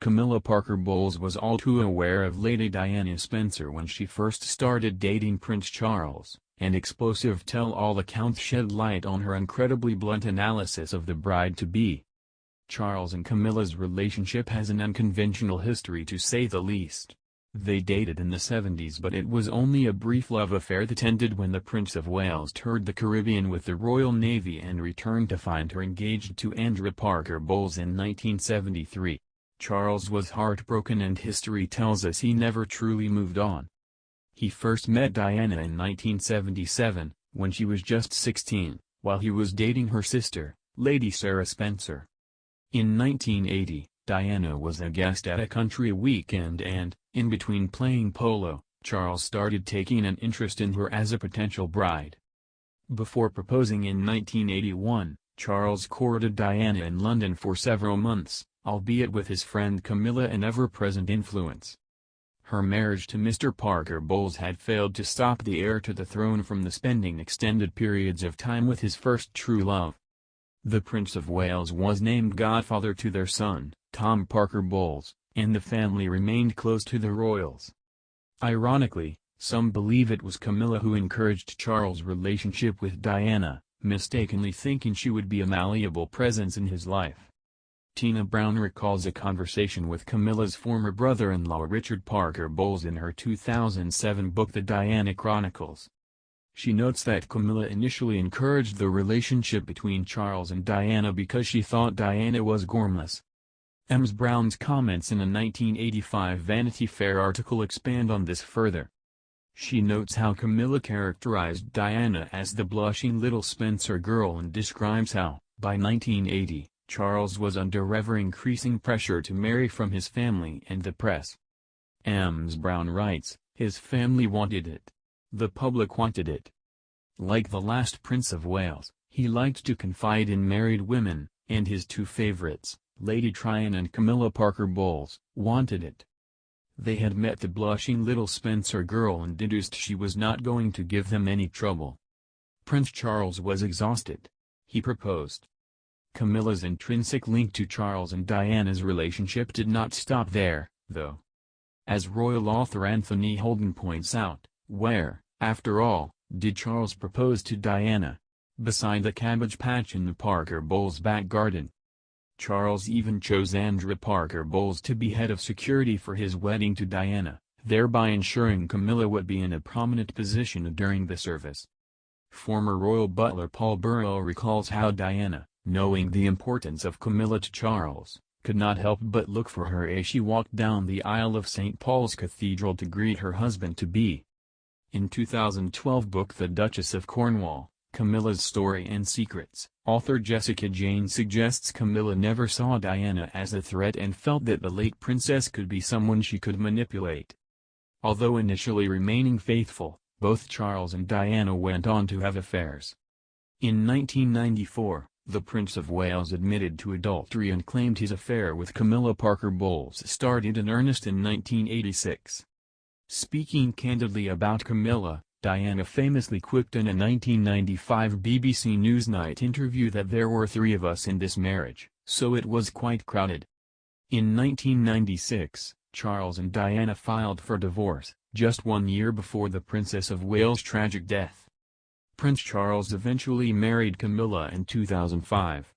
Camilla Parker Bowles was all too aware of Lady Diana Spencer when she first started dating Prince Charles, and explosive tell-all accounts shed light on her incredibly blunt analysis of the bride-to-be. Charles and Camilla's relationship has an unconventional history to say the least. They dated in the 70s, but it was only a brief love affair that ended when the Prince of Wales toured the Caribbean with the Royal Navy and returned to find her engaged to Andrew Parker Bowles in 1973. Charles was heartbroken, and history tells us he never truly moved on. He first met Diana in 1977, when she was just 16, while he was dating her sister, Lady Sarah Spencer. In 1980, Diana was a guest at a country weekend and, in between playing polo, Charles started taking an interest in her as a potential bride. Before proposing in 1981, Charles courted Diana in London for several months, albeit with his friend Camilla an ever-present influence. Her marriage to Mr. Parker Bowles had failed to stop the heir to the throne from spending extended periods of time with his first true love. The Prince of Wales was named godfather to their son, Tom Parker Bowles, and the family remained close to the royals. Ironically, some believe it was Camilla who encouraged Charles' relationship with Diana, mistakenly thinking she would be a malleable presence in his life. Tina Brown recalls a conversation with Camilla's former brother-in-law Richard Parker Bowles in her 2007 book The Diana Chronicles. She notes that Camilla initially encouraged the relationship between Charles and Diana because she thought Diana was gormless. Ms. Brown's comments in a 1985 Vanity Fair article expand on this further. She notes how Camilla characterized Diana as the blushing little Spencer girl and describes how, by 1980, Charles was under ever-increasing pressure to marry from his family and the press. Ms. Brown writes, "His family wanted it. The public wanted it. Like the last Prince of Wales, he liked to confide in married women, and his two favorites, Lady Tryon and Camilla Parker Bowles, wanted it. They had met the blushing little Spencer girl and deduced she was not going to give them any trouble." Prince Charles was exhausted. He proposed. Camilla's intrinsic link to Charles and Diana's relationship did not stop there, though. As royal author Anthony Holden points out, where, after all, did Charles propose to Diana? Beside the cabbage patch in the Parker Bowles back garden. Charles even chose Andrew Parker Bowles to be head of security for his wedding to Diana, thereby ensuring Camilla would be in a prominent position during the service. Former royal butler Paul Burrell recalls how Diana, knowing the importance of Camilla to Charles, could not help but look for her as she walked down the aisle of St. Paul's Cathedral to greet her husband-to-be. In 2012 book The Duchess of Cornwall, Camilla's Story and Secrets, author Jessica Jane suggests Camilla never saw Diana as a threat and felt that the late princess could be someone she could manipulate. Although initially remaining faithful, both Charles and Diana went on to have affairs. In 1994, the Prince of Wales admitted to adultery and claimed his affair with Camilla Parker Bowles started in earnest in 1986. Speaking candidly about Camilla, Diana famously quipped in a 1995 BBC Newsnight interview that there were three of us in this marriage, so it was quite crowded. In 1996, Charles and Diana filed for divorce, just 1 year before the Princess of Wales' tragic death. Prince Charles eventually married Camilla in 2005.